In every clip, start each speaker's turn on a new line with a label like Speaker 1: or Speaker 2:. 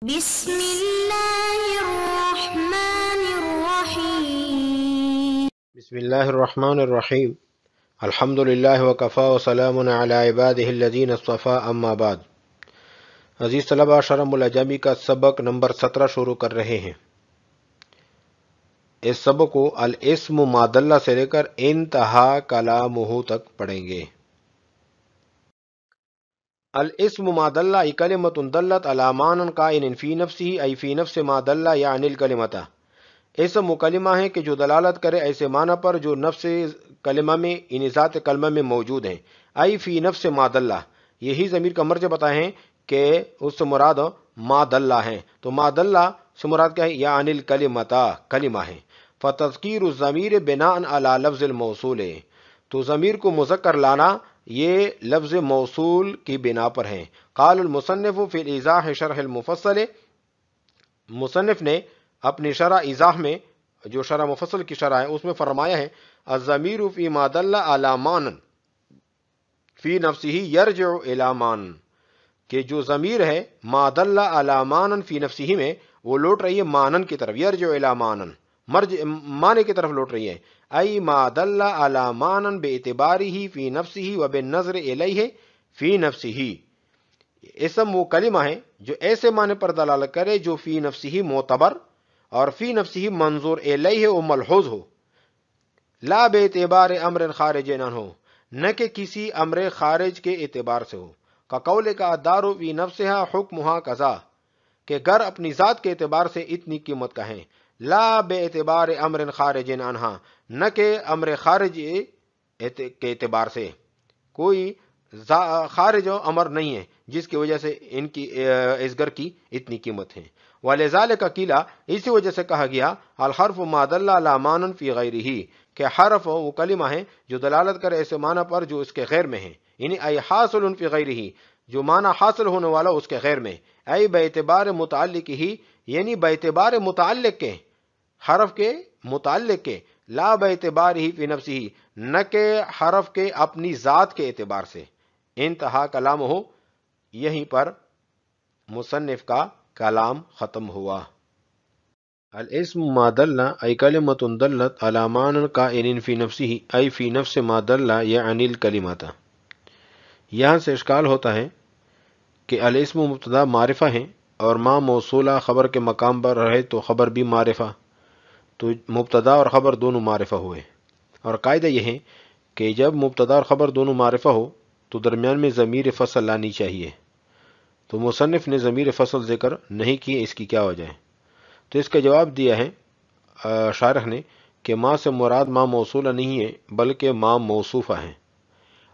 Speaker 1: بسم اللہ الرحمن الرحیم
Speaker 2: بسم اللہ الرحمن الرحیم الحمد للہ وکفا وسلام علی عبادہ الذین اصطفیٰ اما بعد۔ عزیز طلبہ، شرح العجمی کا سبق نمبر 17 شروع کر رہے ہیں۔ اس سبق کو الاسم ما دل سے لے کر انتہا کلامہ تک پڑھیں گے۔ الاسم ما دل ای کلمۃ دلت علی معنی کائن فی نفسہ ای فی نفس ما دل یعنی الکلمۃ۔ اسم وہ کلمہ ہے کہ جو دلالت کرے ایسے معنی پر جو نفس کلمہ میں یعنی ذات کلمہ میں موجود ہیں۔ ای فی نفس ما دل، یہی ضمیر کا مرجع بتائے ہیں کہ اس سے مراد ما دل ہے، تو ما دل سے مراد کیا ہے؟ یعنی الکلمۃ، کلمہ ہے۔ فتذکیر الضمیر بناء علی لفظ الموصول، تو ضمیر کو مذکر لانا یہ لفظ موصول کی بنا پر ہے۔ قال المصنف فی الایضاح شرح المفصل، مصنف نے اپنی شرح ایضاح میں جو شرح مفصل کی شرح ہے اس میں فرمایا ہے الضمیر فی ما دل علی معنی فی نفسہ یرجع الی معنی، کہ جو ضمیر ہے ما دل علی معنی فی نفسہ میں وہ لوٹ رہی ہے معنی کی طرف، یرجع الی معنی، معنی کی طرف لوٹ رہی ہے۔ ای ما دل علی معنی باعتبارہ فی نفسہ و بالنظر الیہ فی نفسہ، اسم وہ کلمہ ہے جو ایسے معنی پر دلالت کرے جو فی نفسہ معتبر اور فی نفسہ منظور الیہ و ملحوظ ہو، لا باعتبار امر خارج عنہ، نہ کہ کسی امر خارج کے اعتبار سے ہو۔ کا قول کا الدار فی نفسہا حکمہا کذا، کہ گھر اپنی ذات کے اعتبار سے اتنی قیمت کا ہے، لا باعتبار امر خارج عنہا، نہ کہ امر خارج کے اعتبار سے، کوئی خارج امر نہیں ہے جس کی وجہ سے ان کی اس گھر کی اتنی قیمت ہے۔ وَلِذَلِكَ قِيلَ، اسی وجہ سے کہا گیا الحرف ما دل علی معنی فی غیرہ، کہ حرف وہ کلمہ ہے جو دلالت کرے ایسے معنی پر جو اس کے غیر میں ہے، یعنی ای حاصل فی غیرہ، جو معنی حاصل ہونے والا اس کے غیر میں، ای باعتبار متعلق ہی، یعنی باعتبار متعلق کے، حرف کے متعلق کے، لا باعتبار ہی فی نفسہ، نہ کہ حرف کے اپنی ذات کے اعتبار سے۔ انتہا کلام ہو، یہیں پر مصنف کا کلام ختم ہوا۔ الاسم ما دل ای کلمۃ دلت علی معنی کائن فی نفسہ ای فی نفس ما دل یعنی الکلمۃ۔ یہاں سے اشکال ہوتا ہے کہ الاسم مبتدا معرفہ ہیں اور ما موصولہ خبر کے مقام پر رہے تو خبر بھی معرفہ، تو مبتدا اور خبر دونوں معرفہ ہوئے، اور قاعدہ یہ ہے کہ جب مبتدا اور خبر دونوں معرفہ ہو تو درمیان میں ضمیر فصل لانی چاہیے، تو مصنف نے ضمیر فصل ذکر نہیں کی، اس کی کیا وجہ ہے؟ تو اس کا جواب دیا ہے شارح نے کہ ما سے مراد ما موصولہ نہیں ہے بلکہ ما موصوفہ ہے،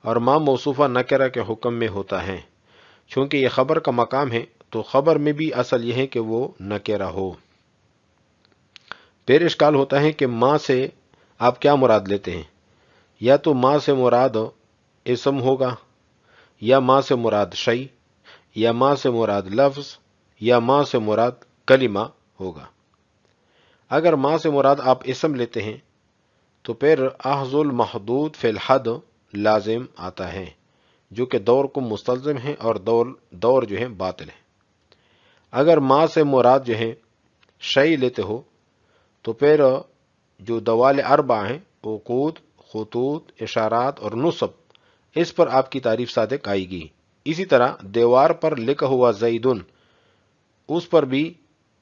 Speaker 2: اور ما موصوفہ نکرہ کے حکم میں ہوتا ہے، چونکہ یہ خبر کا مقام ہے تو خبر میں بھی اصل یہ ہے کہ وہ نکرہ ہو۔ پھر اشکال ہوتا ہے کہ ما سے آپ کیا مراد لیتے ہیں؟ یا تو ما سے مراد اسم ہوگا، یا ما سے مراد شیء، یا ما سے مراد لفظ، یا ما سے مراد کلمہ ہوگا۔ اگر ما سے مراد آپ اسم لیتے ہیں تو پھر اخذ المحدود فی الحد لازم آتا ہے، جو کہ دور کو مستلزم ہے اور دور جو ہے باطل ہے۔ اگر ما سے مراد جو ہے شیء لیتے ہو تو پھر جو دوال اربع ہیں، عقود، خطوط، اشارات اور نصب، اس پر آپ کی تعریف صادق آئے گی۔ اسی طرح دیوار پر لکھا ہوا زیدن، اس پر بھی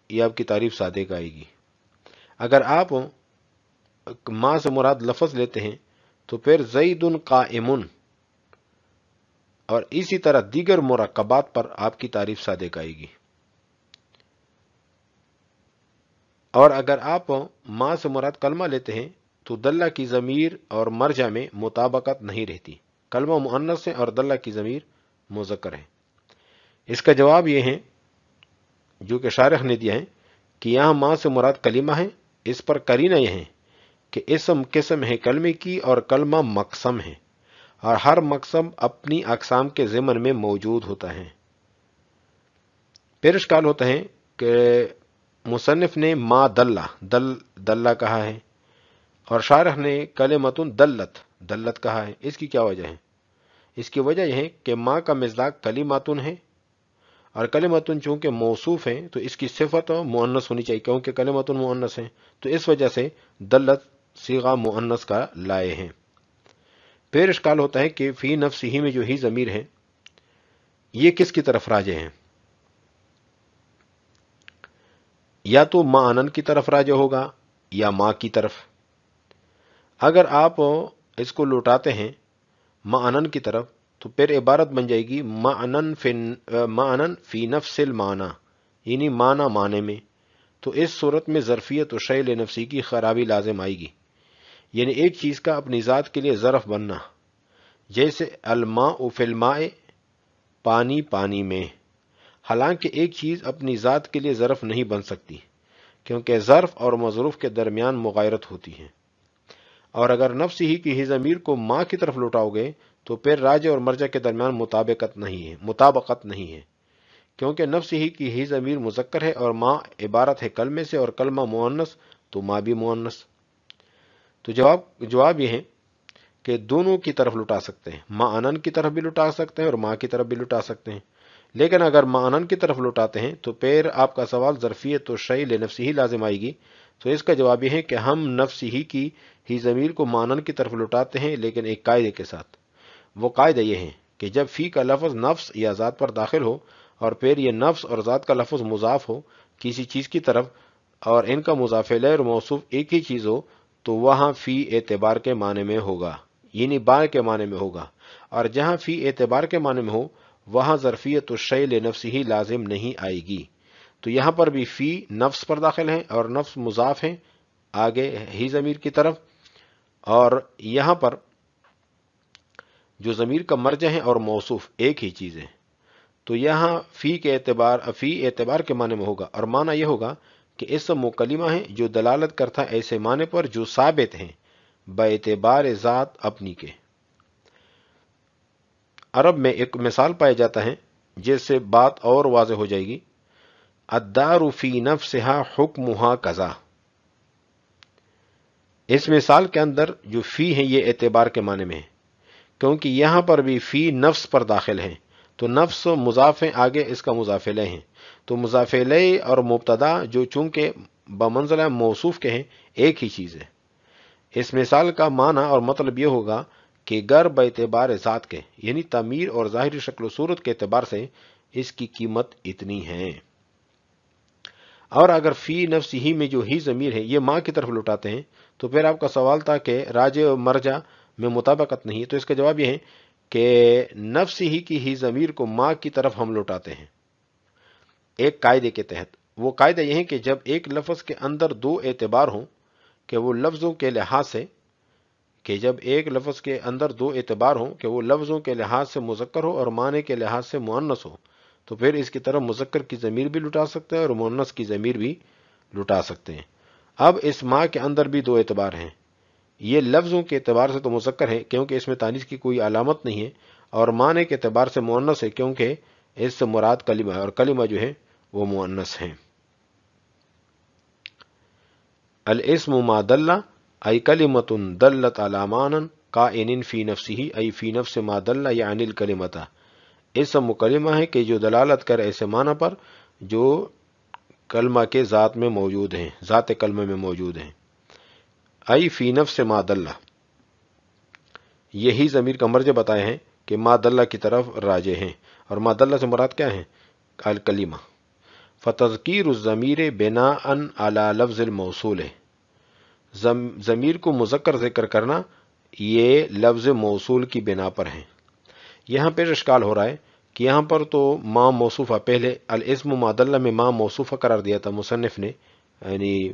Speaker 2: یہ آپ کی تعریف صادق آئے گی۔ اگر آپ ما سے مراد لفظ لیتے ہیں تو پھر زیدن قائم، اور اسی طرح دیگر مرکبات پر آپ کی تعریف صادق آئے گی۔ اور اگر آپ ما سے مراد کلمہ لیتے ہیں تو دلہ کی ضمیر اور مرجع میں مطابقت نہیں رہتی، کلمہ مؤنث ہے اور دلہ کی ضمیر مذکر ہے۔ اس کا جواب یہ ہے جو کہ شارح نے دیا ہے کہ یہاں ما سے مراد کلمہ ہے، اس پر قرینہ یہ ہے کہ اسم قسم ہے کلمے کی اور کلمہ مقسم ہے، اور ہر مقسم اپنی اقسام کے ضمن میں موجود ہوتا ہے۔ پھر اشکال ہوتا ہے کہ مصنف نے ما دلہ کہا ہے اور شارح نے کلمۃ دلت کہا ہے، اس کی کیا وجہ ہے؟ اس کی وجہ یہ ہے کہ ما کا مصداق کلماتن ہے اور کلمتن چونکہ موصوف ہیں تو اس کی صفت مؤنث ہونی چاہیے، کیونکہ کلمتن مؤنث ہیں، تو اس وجہ سے دلت صیغہ مؤنث کا لائے ہیں۔ پھر اشکال ہوتا ہے کہ فی نفسہ میں جو ہی ضمیر ہے یہ کس کی طرف راجع ہیں؟ یا تو معنن کی طرف راجع ہوگا یا ماں کی طرف۔ اگر آپ اس کو لوٹاتے ہیں معنن کی طرف تو پھر عبارت بن جائے گی معنن فی نفس المعنی، یعنی معنی میں، تو اس صورت میں ظرفیت و شیء نفسی کی خرابی لازم آئے گی، یعنی ایک چیز کا اپنی ذات کے لیے ظرف بننا، جیسے الماء فی الماء، پانی پانی میں، حالانکہ ایک چیز اپنی ذات کے لیے ظرف نہیں بن سکتی کیونکہ ظرف اور مظروف کے درمیان مغایرت ہوتی ہے۔ اور اگر نفس ہی کی ضمیر کو ماں کی طرف لوٹاؤ گے تو پھر راجع اور مرجع کے درمیان مطابقت نہیں ہے، کیونکہ نفس ہی کی ضمیر مذکر ہے اور ماں عبارت ہے کلمے سے، اور کلمہ مؤنث تو ماں بھی مؤنث۔ تو جواب یہ ہے کہ دونوں کی طرف لٹا سکتے ہیں، معنن کی طرف بھی لٹا سکتے ہیں اور ماں کی طرف بھی لٹا سکتے ہیں، لیکن اگر معنن کی طرف لٹاتے ہیں تو پھر آپ کا سوال ظرفیت و شیء لنفسہ ہی لازم آئے گی، تو اس کا جواب یہ ہے کہ ہم نفس ہی کی ضمیر کو معنن کی طرف لٹاتے ہیں، لیکن ایک قاعدے کے ساتھ۔ وہ قاعدہ یہ ہے کہ جب فی کا لفظ نفس یا ذات پر داخل ہو اور پھر یہ نفس اور ذات کا لفظ مضاف ہو کسی چیز کی طرف اور ان کا مضاف الیہ اور موصوف ایک ہی چیز ہو تو وہاں فی اعتبار کے معنی میں ہوگا، یعنی با کے معنی میں ہوگا، اور جہاں فی اعتبار کے معنی میں ہو وہاں ظرفیت الشیء لنفسہ ہی لازم نہیں آئے گی۔ تو یہاں پر بھی فی نفس پر داخل ہیں اور نفس مضاف ہیں آگے ہی ضمیر کی طرف، اور یہاں پر جو ضمیر کا مرجع ہے اور موصوف ایک ہی چیز ہے، تو یہاں فی اعتبار کے معنی میں ہوگا، اور معنی یہ ہوگا کہ اسم و کلمہ ہے جو دلالت کرتا ہے ایسے معنی پر جو ثابت ہیں باعتبار ذات اپنی کے۔ عرب میں ایک مثال پایا جاتا ہے جس سے بات اور واضح ہو جائے گی، الدار فی نفسہا حکمہا کذا۔ اس مثال کے اندر جو فی ہے یہ اعتبار کے معنی میں ہے، کیونکہ یہاں پر بھی فی نفس پر داخل ہیں، تو نفس مضاف ہیں آگے اس کا مضاف الیہ ہیں، تو مضاف الیہ اور مبتدا جو چونکہ بمنزلہ موصوف کے ہیں ایک ہی چیز ہے۔ اس مثال کا معنی اور مطلب یہ ہوگا کہ گر باعتبار ذات کے، یعنی تعمیر اور ظاہری شکل و صورت کے اعتبار سے اس کی قیمت اتنی ہے۔ اور اگر فی نفس ہی میں جو ہی ضمیر ہے یہ ماں کی طرف لٹاتے ہیں تو پھر آپ کا سوال تھا کہ راجع و مرجع میں مطابقت نہیں ہے، تو اس کا جواب یہ ہے کہ نفس ہی کی ہی ضمیر کو ماں کی طرف ہم لوٹاتے ہیں ایک قاعدے کے تحت۔ وہ قاعدہ یہ ہے کہ جب ایک لفظ کے اندر دو اعتبار ہوں کہ وہ لفظوں کے لحاظ سے مذکر ہو اور معنی کے لحاظ سے مؤنث ہو تو پھر اس کی طرف مذکر کی ضمیر بھی لٹا سکتے ہیں اور مؤنث کی ضمیر بھی لٹا سکتے ہیں۔ اب اس ماں کے اندر بھی دو اعتبار ہیں، یہ لفظوں کے اعتبار سے تو مذکر ہے کیونکہ اس میں تانیث کی کوئی علامت نہیں ہے، اور معنی کے اعتبار سے مؤنث ہے کیونکہ اس سے مراد کلمہ ہے اور کلمہ جو ہے وہ مؤنث ہے۔ الاسم ما دل ای کلمۃ دلت علی معنی کائن فی نفسہ ای فی نفس ما دل یعنی الکلمۃ، اسم کلمہ ہے کہ جو دلالت کر ایسے معنی پر جو کلمہ کے ذات میں موجود ہیں، ذات کلمہ میں موجود ہیں۔ ای فی نفس ما دل، یہی ضمیر کا مرجع بتائے ہیں کہ ما دل کی طرف راجع ہیں، اور ما دل سے مراد کیا ہے؟ الکلمہ۔ فتذکیر الضمیر بناء علی لفظ الموصول، ضمیر کو مذکر ذکر کرنا یہ لفظ موصول کی بنا پر ہے۔ یہاں پہ اشکال ہو رہا ہے کہ یہاں پر تو ما موصوفہ، پہلے الاسم ما دل میں ما موصوفہ قرار دیا تھا مصنف نے، یعنی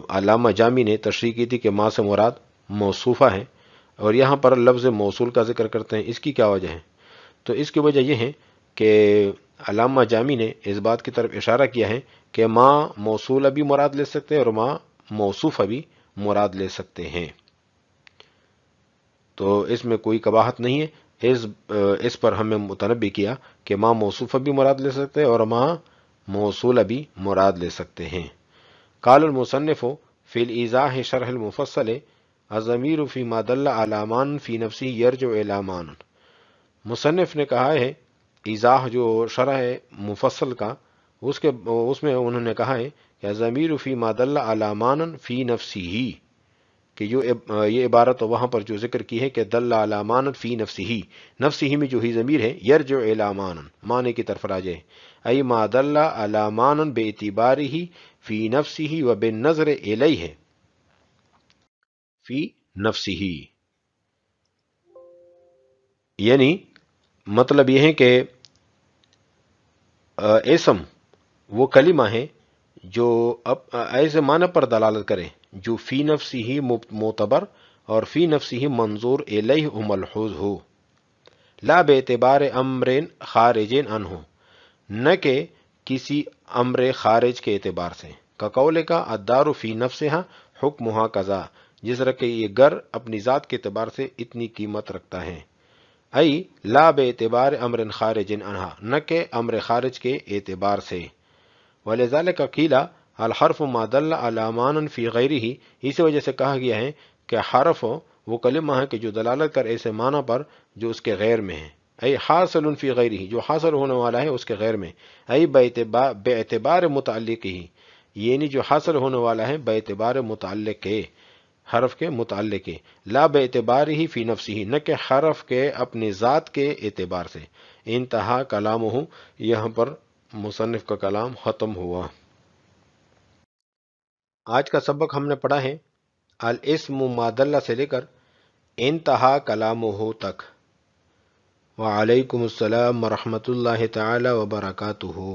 Speaker 2: علامہ جامی نے تشریح کی تھی کہ ما سے مراد موصوفہ ہے، اور یہاں پر لفظ موصول کا ذکر کرتے ہیں۔ اس کی کیا وجہ ہے؟ تو اس کی وجہ یہ ہے کہ علامہ جامی نے اس بات کی طرف اشارہ کیا ہے کہ ما موصولہ بھی مراد لے سکتے ہیں اور ما موصوفہ بھی مراد لے سکتے ہیں، تو اس میں کوئی قباحت نہیں ہے۔ اس پر ہمیں متنبہ کیا کہ ما موصوفہ بھی مراد لے سکتے ہیں اور ما موصولہ بھی مراد لے سکتے ہیں۔ قال المصنف فی الایضاح شرح المفصل الضمیر فی ما دل علی معنی فی نفسہ یرجع الی معنی، مصنف نے کہا ہے ایضاح جو شرح ہے مفصل کا، اس میں انہوں نے کہا ہے کہ ضمیر فی ما دل علی معنی فی نفسہ، کہ جو یہ عبارت وہاں پر جو ذکر کی ہے کہ دل علی معنی فی نفسہ، نفسہ میں جو ہی ضمیر ہے یرجع الی معنی، معنی کی طرف راجع ہے، ای ما دل علی معنی باعتبارہ فی نفسہ و بالنظر الیہ فی نفسہ، یعنی مطلب یہ ہے کہ اسم وہ کلمہ ہے جو ایسے معنی پر دلالت کرے جو فی نفسی ہی معتبر اور فی نفسی ہی منظور الیہ ملحوظ ہو، لا باعتبار امر خارج عنہ، نہ کہ کسی امر خارج کے اعتبار سے، کا قول کا الدار فی نفسہا حکمہا قضا، جس طرح کہ یہ گھر اپنی ذات کے اعتبار سے اتنی قیمت رکھتا ہے، ای لا باعتبار امر خارج عنہا، نہ کہ امر خارج کے اعتبار سے، ولذالک قیل الحرف ما دل علی معنی فی غیرہ، اسی وجہ سے کہا گیا ہے کہ حرف وہ کلمہ ہے کہ جو دلالت کر ایسے معنی پر جو اس کے غیر میں ہے، ای حاصل فی غیرہ، جو حاصل ہونے والا ہے اس کے غیر میں، ای باعتبار متعلق ہی، یعنی جو حاصل ہونے والا ہے باعتبار متعلق کے، حرف کے متعلق کے، لا باعتبار ہی فی نفسی، نہ کہ حرف کے اپنی ذات کے اعتبار سے۔ انتہا کلامہ، یہاں پر مصنف کا کلام ختم ہوا۔ آج کا سبق ہم نے پڑھا ہے الاسم ما دل سے لے کر انتہا کلامہ تک۔ وعلیکم السلام ورحمۃ اللہ تعالی وبرکاتہ۔